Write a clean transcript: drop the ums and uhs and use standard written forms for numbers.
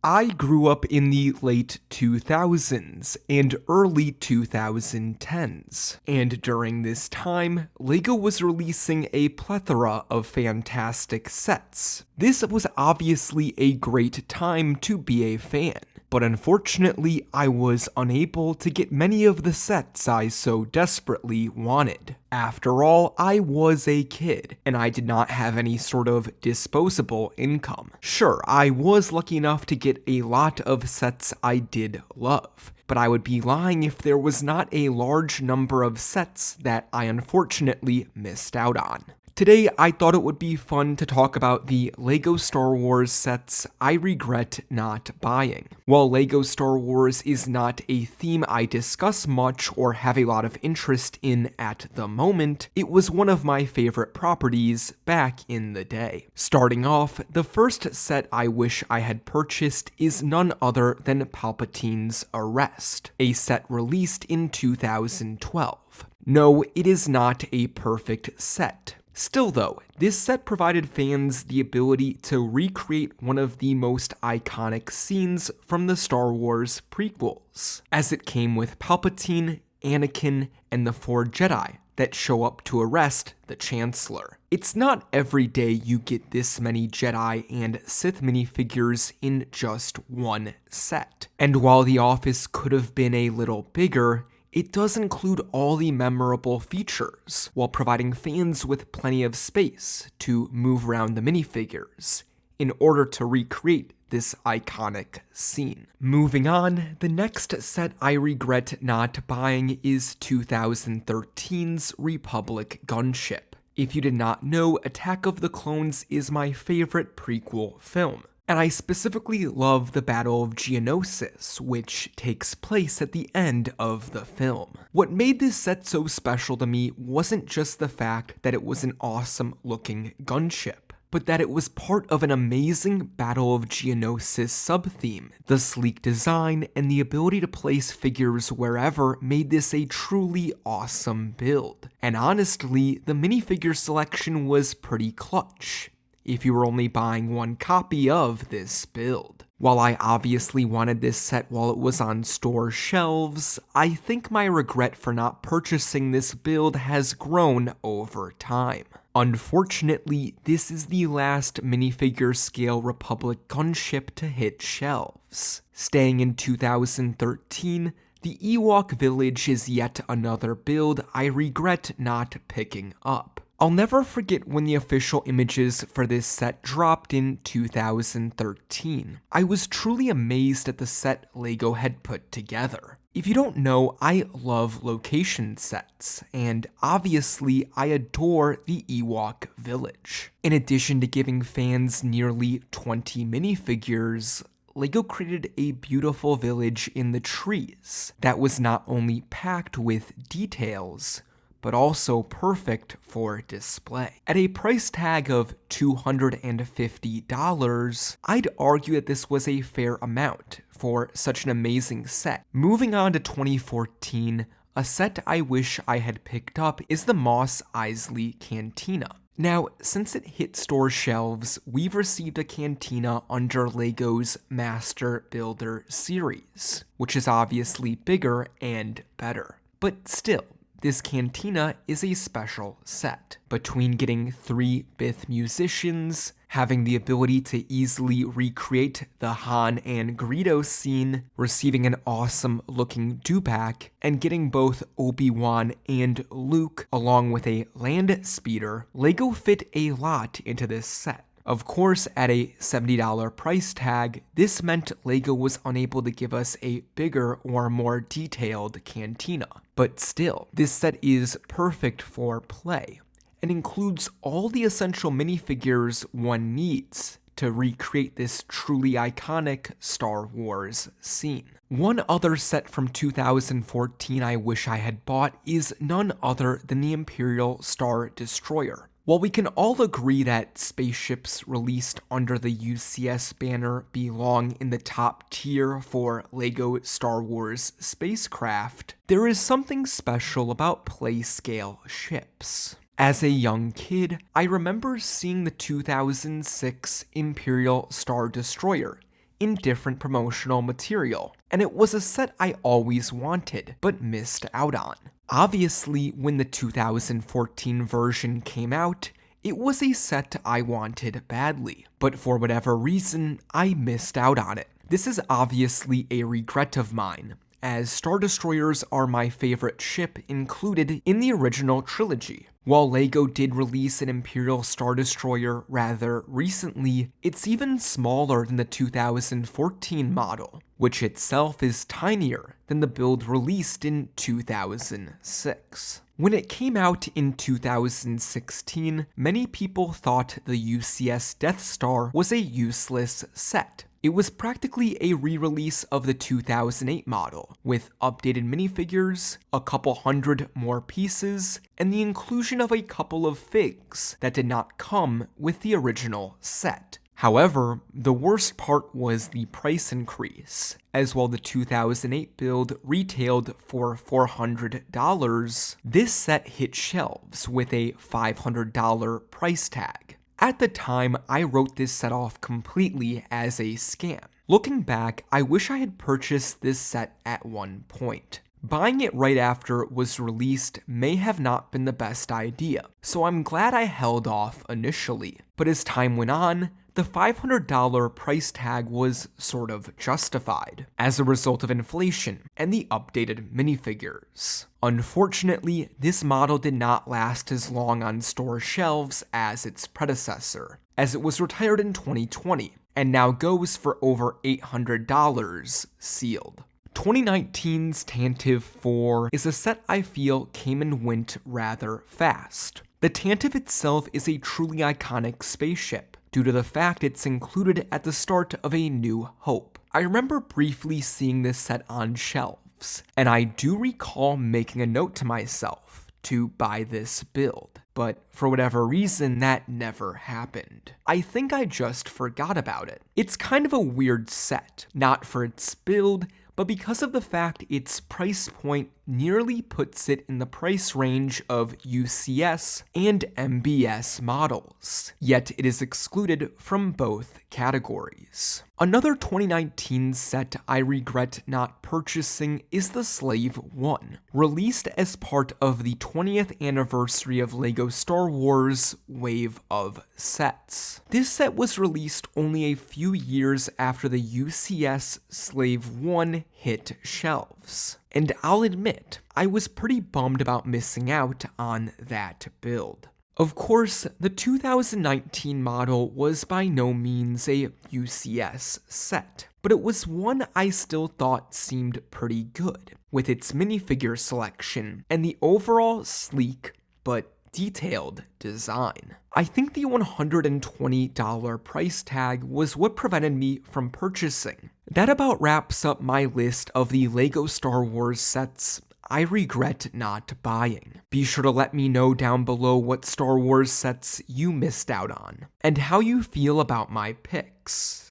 I grew up in the late 2000s and early 2010s, and during this time, LEGO was releasing a plethora of fantastic sets. This was obviously a great time to be a fan, but unfortunately I was unable to get many of the sets I so desperately wanted. After all, I was a kid, and I did not have any sort of disposable income. Sure, I was lucky enough to get a lot of sets I did love, but I would be lying if there was not a large number of sets that I unfortunately missed out on. Today, I thought it would be fun to talk about the LEGO Star Wars sets I regret not buying. While LEGO Star Wars is not a theme I discuss much or have a lot of interest in at the moment, it was one of my favorite properties back in the day. Starting off, the first set I wish I had purchased is none other than Palpatine's Arrest, a set released in 2012. No, it is not a perfect set. Still though, this set provided fans the ability to recreate one of the most iconic scenes from the Star Wars prequels, as it came with Palpatine, Anakin, and the 4 Jedi that show up to arrest the Chancellor. It's not every day you get this many Jedi and Sith minifigures in just one set. And while the office could have been a little bigger, it does include all the memorable features, while providing fans with plenty of space to move around the minifigures in order to recreate this iconic scene. Moving on, the next set I regret not buying is 2013's Republic Gunship. If you did not know, Attack of the Clones is my favorite prequel film. And I specifically love the Battle of Geonosis, which takes place at the end of the film. What made this set so special to me wasn't just the fact that it was an awesome looking gunship, but that it was part of an amazing Battle of Geonosis sub-theme. The sleek design and the ability to place figures wherever made this a truly awesome build. And honestly, the minifigure selection was pretty clutch if you were only buying one copy of this build. While I obviously wanted this set while it was on store shelves, I think my regret for not purchasing this build has grown over time. Unfortunately, this is the last minifigure scale Republic Gunship to hit shelves. Staying in 2013, the Ewok Village is yet another build I regret not picking up. I'll never forget when the official images for this set dropped in 2013. I was truly amazed at the set LEGO had put together. If you don't know, I love location sets, and obviously I adore the Ewok Village. In addition to giving fans nearly 20 minifigures, LEGO created a beautiful village in the trees that was not only packed with details, but also perfect for display. At a price tag of $250, I'd argue that this was a fair amount for such an amazing set. Moving on to 2014, a set I wish I had picked up is the Mos Eisley Cantina. Now, since it hit store shelves, we've received a cantina under LEGO's Master Builder series, which is obviously bigger and better. But still, this cantina is a special set. Between getting 3 Bith musicians, having the ability to easily recreate the Han and Greedo scene, receiving an awesome looking dewback, and getting both Obi-Wan and Luke along with a land speeder, LEGO fit a lot into this set. Of course, at a $70 price tag, this meant LEGO was unable to give us a bigger or more detailed cantina. But still, this set is perfect for play, and includes all the essential minifigures one needs to recreate this truly iconic Star Wars scene. One other set from 2014 I wish I had bought is none other than the Imperial Star Destroyer. While we can all agree that spaceships released under the UCS banner belong in the top tier for LEGO Star Wars spacecraft, there is something special about play-scale ships. As a young kid, I remember seeing the 2006 Imperial Star Destroyer in different promotional material, and it was a set I always wanted, but missed out on. Obviously, when the 2014 version came out, it was a set I wanted badly, but for whatever reason, I missed out on it. This is obviously a regret of mine, as Star Destroyers are my favorite ship included in the original trilogy. While LEGO did release an Imperial Star Destroyer rather recently, it's even smaller than the 2014 model, which itself is tinier than the build released in 2006. When it came out in 2016, many people thought the UCS Death Star was a useless set. It was practically a re-release of the 2008 model, with updated minifigures, a couple hundred more pieces, and the inclusion of a couple of figs that did not come with the original set. However, the worst part was the price increase, as while the 2008 build retailed for $400, this set hit shelves with a $500 price tag. At the time, I wrote this set off completely as a scam. Looking back, I wish I had purchased this set at one point. Buying it right after it was released may have not been the best idea, so I'm glad I held off initially. But as time went on, the $500 price tag was sort of justified as a result of inflation and the updated minifigures. Unfortunately, this model did not last as long on store shelves as its predecessor, as it was retired in 2020 and now goes for over $800 sealed. 2019's Tantive IV is a set I feel came and went rather fast. The Tantive itself is a truly iconic spaceship, due to the fact it's included at the start of A New Hope. I remember briefly seeing this set on shelves, and I do recall making a note to myself to buy this build, but for whatever reason that never happened. I think I just forgot about it. It's kind of a weird set, not for its build, but because of the fact its price point nearly puts it in the price range of UCS and MBS models, yet it is excluded from both categories. Another 2019 set I regret not purchasing is the Slave One, released as part of the 20th anniversary of LEGO Star Wars Wave of Sets. This set was released only a few years after the UCS Slave One hit shelves, and I'll admit, I was pretty bummed about missing out on that build. Of course, the 2019 model was by no means a UCS set, but it was one I still thought seemed pretty good, with its minifigure selection and the overall sleek but detailed design. I think the $120 price tag was what prevented me from purchasing. That about wraps up my list of the LEGO Star Wars sets I regret not buying. Be sure to let me know down below what Star Wars sets you missed out on, and how you feel about my picks.